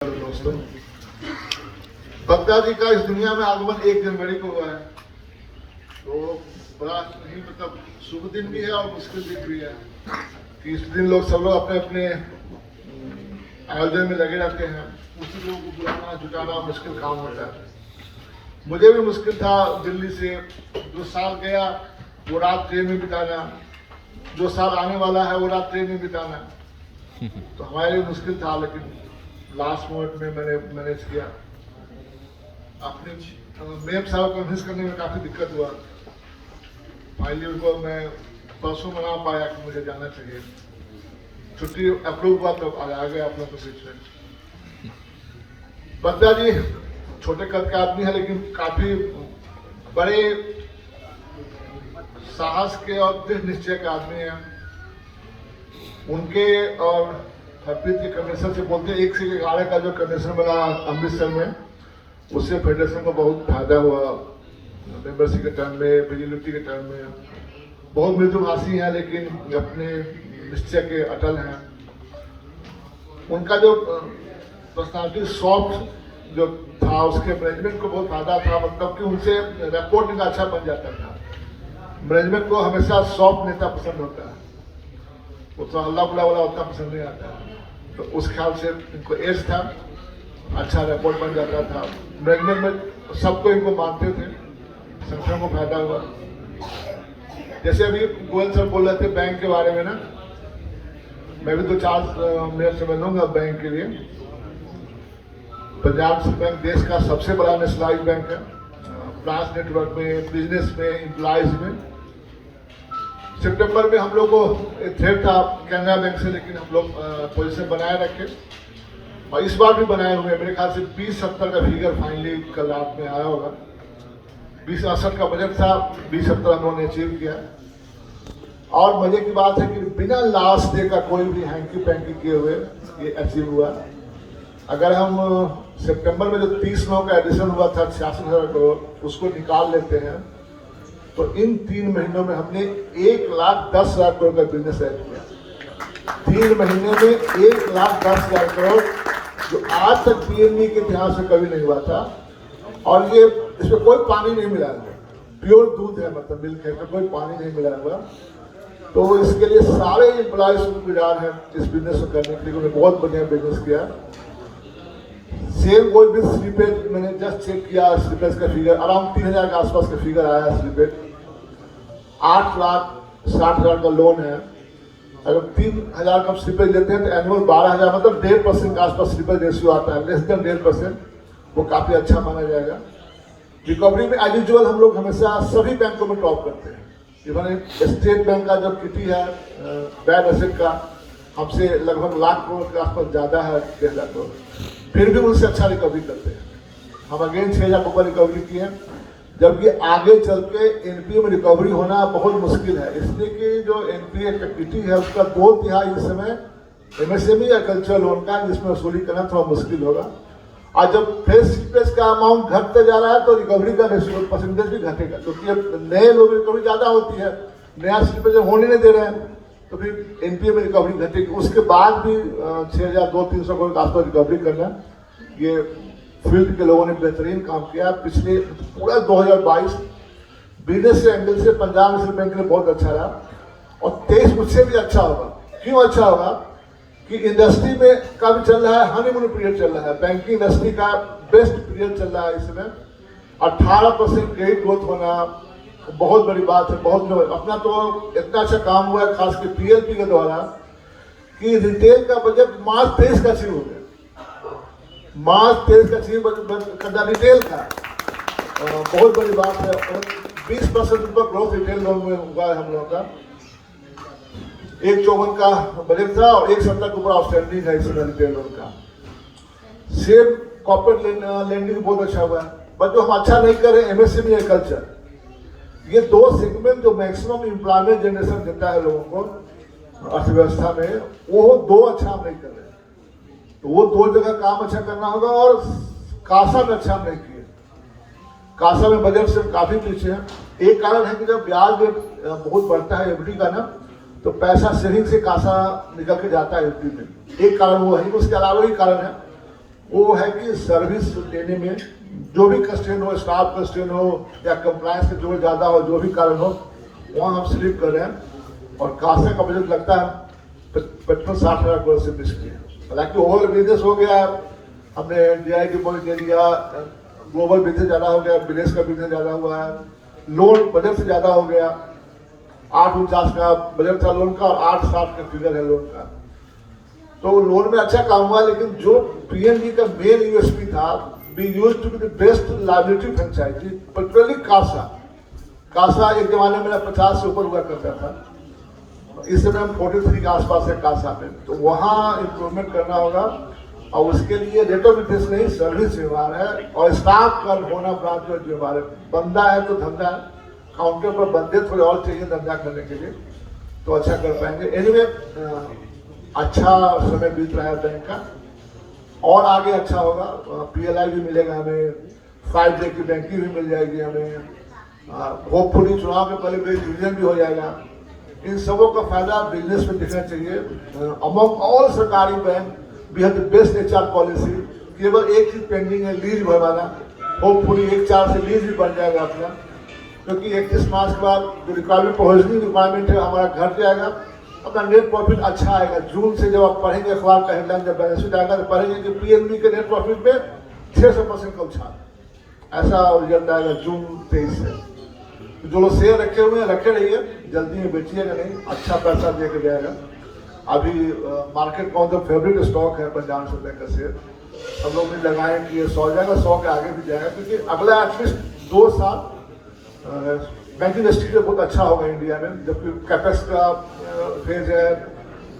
दोस्तों, बगदादी का इस दुनिया में आगमन 1 जनवरी को हुआ है। तो बड़ा ही मतलब शुभ दिन भी है और मुश्किल दिन भी है कि इस दिन सब लोग अपने अपने आयोजन में लगे रहते हैं। उसी लोगों को बुलाना जुटाना मुश्किल काम होता है। मुझे भी मुश्किल था दिल्ली से जो साल गया वो रात ट्रेन में बिताना, जो साल आने वाला है वो रात ट्रेन में बिताना। तो हमारे लिए मुश्किल था, लेकिन लास्ट मोमेंट में मैंने मैनेज किया। अपने मेम साहब को कन्विंस करने में काफ़ी दिक्कत हुआ। फाइनली उनको मैं परसों मना पाया कि मुझे जाना चाहिए। छुट्टी अप्रूव हुआ तब आ गया अपना सीट से। बद्दा जी छोटे कद के आदमी है, लेकिन काफ़ी बड़े साहस के और दृढ़ निश्चय के आदमी हैं। उनके और हरप्रीत के कमीशन से बोलते 1 से 11 का जो कमीशन बना अमृतसर में, उससे फेडरेशन को बहुत फायदा हुआ। मेंबरशिप के टर्म में, विजिलिटी के टर्म में बहुत मृदुभाषी हैं, लेकिन अपने निश्चय के अटल हैं। उनका जो पर्सनालिटी सॉफ्ट जो था, उसके मैनेजमेंट को बहुत फायदा था। मतलब कि उनसे रिपोर्ट इनका अच्छा बन जाता था। मैनेजमेंट को हमेशा सॉफ्ट नेता पसंद होता है, उतना अल्लाह बुला वाला उतना पसंद नहीं आता है। तो उस ख्याल से इनको एज था, अच्छा रिपोर्ट बन जाता था। मैनेजमेंट में सबको इनको मानते थे, संगठन को फायदा हुआ। जैसे अभी गोयल सर बोल रहे थे बैंक के बारे में ना, मैं भी 2-4 मिनट समझ लूंगा बैंक के लिए। पंजाब नेशनल बैंक देश का सबसे बड़ा नेशनलाइज बैंक है। ब्रांच नेटवर्क में, बिजनेस में, एम्प्लॉयज में। सितंबर में हम लोग को थ्रेट था कैनरा बैंक से, लेकिन हम लोग पोजीशन बनाए रखे और इस बार भी बनाए हुए। मेरे ख्याल से 20-70 का फिगर फाइनली कल रात में आया होगा। 20-68 का बजट था, 20-70 हम लोगों ने अचीव किया। और मजे की बात है कि बिना लास्ट डे का कोई भी हैंकी पैंकी किए हुए ये अचीव हुआ। अगर हम सितंबर में जो 30 लोगों का एडिशन हुआ था 66,000 करोड़, उसको निकाल लेते हैं तो इन 3 महीनों में हमने 1,10,000 करोड़ का बिजनेस ऐड किया। 3 महीने में 1,10,000 करोड़, जो आज तक पीएनबी के इतिहास में कभी नहीं हुआ था। और ये इसमें कोई पानी नहीं मिला हुआ, प्योर दूध है, मतलब मिल्क है, कोई पानी नहीं मिला हुआ। तो इसके लिए सारे एम्प्लॉय शुक्रगुजार हैं इस बिजनेस को करने के लिए। उन्होंने बहुत बढ़िया बिजनेस किया। सेल गोल्ड बिल स्लिपेज मैंने जस्ट चेक किया, स्लिपेज का फिगर अराउंड 3,000 के आसपास का फिगर आया। स्लिपेज 8,60,000 का लोन है। अगर 3,000 का स्लिपेज लेते हैं तो एनुअल 12,000, मतलब 1.5% के आसपास स्लिपेज रेशियो आता है, लेस देन 1.5%। वो काफी अच्छा माना जाएगा। रिकवरी में एज यूजुअल हम लोग हमेशा सभी बैंकों में टॉप करते हैं। इवन स्टेट बैंक का जो किटी है बैड एसेट का, हमसे लगभग लाख करोड़ के आसपास ज्यादा है, 1.5 लाख करोड़, फिर भी उनसे अच्छा रिकवरी करते हैं। हम अगेन 6,000 ऊपर रिकवरी की है, जबकि आगे चल के एनपीए में रिकवरी होना बहुत मुश्किल है। इसलिए कि जो एनपीए एक्टिविटी है उसका 2/3 इस समय एमएसएमई या कल्चरल लोन का, जिसमें वसूली करना थोड़ा मुश्किल होगा। और जब फ्रेश स्लिपेज का अमाउंट घटते जा रहा है तो रिकवरी का रेशियो परसेंटेज भी घटेगा, क्योंकि अब नए लोग रिकवरी ज्यादा होती है, नया स्लिपेज होने नहीं दे रहे हैं, तो फिर एनपीए में रिकवरी घटेगी। उसके बाद भी 6,200-300 करोड़ का आसपास रिकवरी करना, ये फील्ड के लोगों ने बेहतरीन काम किया। पिछले पूरा 2022 बिजनेस के एंगल से पंजाब नेशनल बैंक के लिए बहुत अच्छा रहा, और 23 मुझसे भी अच्छा होगा। क्यों अच्छा होगा कि इंडस्ट्री में का भी चल रहा है, हनीमून पीरियड चल रहा है, बैंकिंग इंडस्ट्री का बेस्ट पीरियड चल रहा है इस समय। 18% क्रेडिट ग्रोथ होना बहुत बड़ी बात है। बहुत अपना तो इतना अच्छा काम हुआ है, खासकर पीएलपी के द्वारा, कि रिटेल का बजट मार्च 23 का अचीव हो गया। मार्च 23 का अचीव करना रिटेल का बहुत बड़ी बात है। और 20% ऊपर ग्रोथ रिटेल लोन में हुआ है हम लोगों का। 1,54 का बजट था और 1,70 के ऊपर आउटस्टैंडिंग है इसमें रिटेल लोन का। सेम कॉर्पोरेट लैंडिंग बहुत अच्छा हुआ है। बट जो हम अच्छा नहीं कर रहे एमएसएमई या कल्चर, ये 2 सेगमेंट जो मैक्सिमम एम्प्लॉयमेंट जनरेशन देता है लोगों को अर्थव्यवस्था में, वो 2 अच्छा हम नहीं कर रहे। तो वो 2 जगह काम अच्छा करना होगा। और कासा में अच्छा हम नहीं किए, कासा में बजट से काफी पीछे है। एक कारण है कि जब ब्याज बहुत बढ़ता है एफडी का ना, तो पैसा सेविंग से कासा निकल के जाता है एफडी में। एक कारण वो है, उसके अलावा भी कारण है। वो है कि सर्विस देने में जो भी कंस्ट्रेंट हो, स्टाफ कंस्ट्रेंट हो या कंप्लायंस जो ज़्यादा हो, जो भी कारण हो, वहाँ हम स्लिप कर रहे हैं। और कासा का बजट लगता है 55-60 हज़ार करोड़ से बेसी है। हालांकि ओवरऑल बिजनेस हो गया, हमने DI की पॉइंट दे दिया, ग्लोबल बिजनेस ज़्यादा हो गया, विदेश का बिजनेस ज़्यादा हुआ है, लोन बजट से ज़्यादा हो गया। 849 का बजट था लोन का और 860 का फिगर है लोन का। तो लोन में अच्छा काम हुआ, लेकिन जो PNB का मेन USP था, we used to be the best liability franchise, particularly CASA. CASA एक जमाने में 50 से ऊपर हुआ करता था, इस समय हम 43 के आसपास है कासा में। तो वहाँ इम्प्रूवमेंट करना होगा, और उसके लिए रेट ऑफ इंटरेस्ट नहीं, सर्विस व्यवहार है और स्टाफ का होना ब्रांच में व्यवहार है। बंदा है तो धंधा है, काउंटर पर बंदे थोड़े और चाहिए धंधा करने के लिए, तो अच्छा कर पाएंगे। एनीवे अच्छा समय बीत रहा है बैंक का, और आगे अच्छा होगा। PLI भी मिलेगा हमें, 5 डे की बैंकिंग भी मिल जाएगी हमें, होपफुली चुनाव के पहले डिवीजन भी हो जाएगा। इन सबों का फायदा बिजनेस में दिखना चाहिए। अमंग ऑल सरकारी bank we have the best HR policy. केवल एक चीज पेंडिंग है, लीज भरवाना। होपफुली 1/4 से लीज भी बन जाएगा अपना, क्योंकि 31 मार्च के बाद जो रिक्वायरमेंट प्रोविजनिंग रिक्वायरमेंट है हमारा घट जाएगा, अपना नेट प्रॉफिट अच्छा आएगा। जून से जब आप पढ़ेंगे अखबार का हेडलाइन, जब बैलेंस शीट आएगा तो पढ़ेंगे कि PNB के नेट प्रॉफिट में 600% का उछाल, ऐसा रिजल्ट आएगा जून 23 से। तो जो लोग शेयर रखे हुए हैं रखे रहिए, जल्दी में बेचिएगा नहीं, अच्छा पैसा दे के जाएगा। अभी मार्केट का जो फेवरेट स्टॉक है पंजाब नेशनल बैंक का शेयर, हम लोग भी लगाए कि ये 100 जाएगा, 100 के आगे भी जाएगा, क्योंकि अगला एटलीस्ट 2 साल बैंकिंग इंडस्ट्री में बहुत अच्छा होगा इंडिया में। जबकि कैपेक्स का फेज है,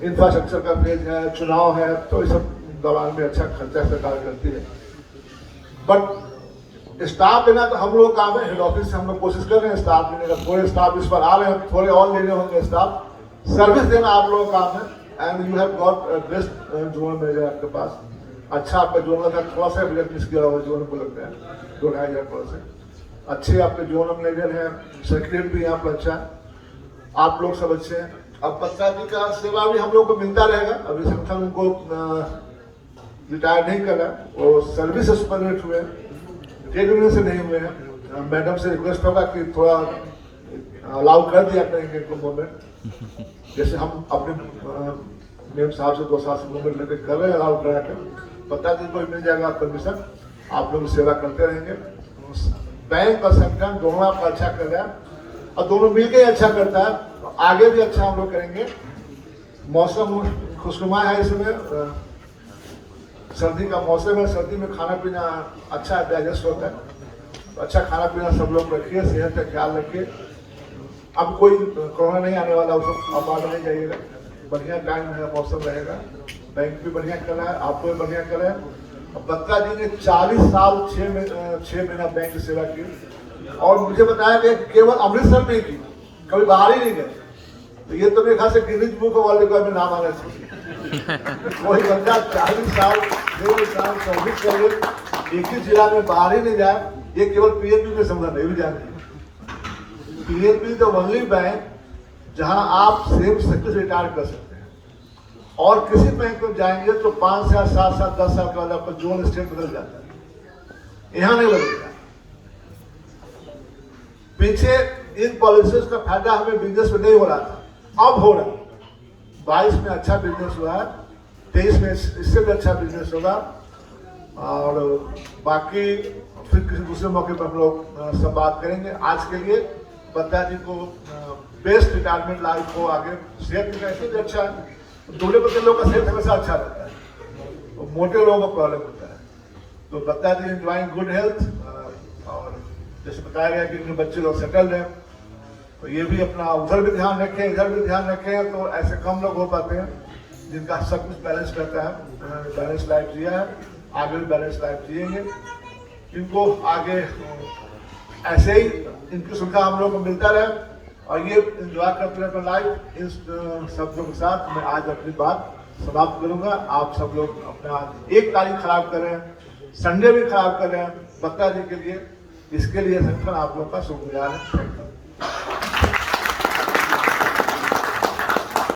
इंफ्रास्ट्रक्चर का फेज है, चुनाव है, तो इस सब दौरान में अच्छा खर्चा सरकार करती है। बट स्टाफ देना तो हम लोग काम है, हेड ऑफिस से हम लोग कोशिश कर रहे हैं स्टाफ देने का। थोड़े स्टाफ इस पर आ रहे हैं, थोड़े और लेने होंगे स्टाफ। सर्विस देना आप लोगों का काम है, and you have got best zonal manager आपके पास। अच्छा आपका जोनल का थोड़ा सा बजट मिस किया हुआ जोनल को लगता है 2-2.5 हज़ार करोड़ से। अच्छे आपके जोनल मैनेजर हैं, सेक्रेटरी भी यहाँ पर अच्छा है, आप लोग सब अच्छे हैं। अब बच्चा जी का सेवा भी हम लोग को मिलता रहेगा। अभी संगठन उनको रिटायर नहीं कर रहा, वो सर्विस सस्पेंडेड हुए हैं, ट्रेड यूनियन से नहीं हुए हैं। मैडम से रिक्वेस्ट होगा कि थोड़ा अलाउ कर दिया करेंगे इनको मूवमेंट, जैसे हम अपने मेम साहब से 2 साल से मूवमेंट लेकर कर रहे हैं, अलाउ करा कर बता दिन को मिल जाएगा परमिशन, आप लोग सेवा करते रहेंगे। बैंक और संगठन दोनों आपका अच्छा कर रहा है, और दोनों मिलकर अच्छा करता है, तो आगे भी अच्छा हम लोग करेंगे। मौसम खुशनुमा है, इसमें सर्दी का मौसम है, सर्दी में खाना पीना अच्छा डाइजेस्ट होता है, तो अच्छा खाना पीना सब लोग रखिए, सेहत का ख्याल रखिए। अब कोई कोरोना नहीं आने वाला, उसको आप बाहर नहीं जाइएगा, बढ़िया टाइम है, मौसम रहेगा। बैंक भी बढ़िया कर रहा है, आपको भी बढ़िया कर रहा है। बत्ता जी ने 40 साल 6 महीना बैंक की सेवा की, और मुझे बताया कि केवल अमृतसर में ही की, कभी बाहर ही नहीं गए। तो ये तो मेरे ख्याल से गिनीज बुक वर्ल्ड रिकॉर्ड में नाम आना चाहिए। कोई बंदा 40 साल 24 साल एक ही जिला में बाहर ही नहीं जाए, ये केवल PNB में संभव नहीं भी जाने। PNB द ओनली बैंक जहां आप सेम सेक्टर से रिटायर कर सकते हैं, और किसी बैंक में जाएंगे तो 5 साल 7 साल 10 साल के बाद आपका जोन स्टेट बदल जाता है, यहाँ नहीं बदलता। पीछे इन पॉलिसीज का फायदा हमें बिजनेस में नहीं हो रहा था, अब हो रहा है। 22 में अच्छा बिजनेस हुआ है, 23 में इससे भी अच्छा बिजनेस होगा, और बाकी फिर किसी दूसरे मौके पर हम लोग सब बात करेंगे। आज के लिए बत्ता जी को बेस्ट रिटायरमेंट लाइफ को आगे। सेहत कैसे भी अच्छा है, दूल्हे पत्ते लोग का सेहत हमेशा अच्छा रहता है, तो मोटे लोगों का प्रॉब्लम होता है। तो बत्ता जी एंजॉइंग गुड हेल्थ, और जैसे बताया गया कि इनके बच्चे लोग सेटल्ड हैं, तो ये भी अपना उधर भी ध्यान रखें, इधर भी ध्यान रखें। तो ऐसे कम लोग हो पाते हैं जिनका सब कुछ बैलेंस करता है। बैलेंस लाइफ जिया है, आगे भी बैलेंस लाइफ जिएंगे। इनको आगे ऐसे ही इनकी सुविधा हम लोग को मिलता रहे, और ये इंजॉय करते रहे लाइफ। इन सब लोगों के साथ मैं आज अपनी बात समाप्त करूंगा। आप सब लोग अपना 1 तारीख खराब कर रहे हैं, संडे भी खराब कर रहे हैं बत्ता जी के लिए, इसके लिए संगठन आप लोग का शुक्रिया है।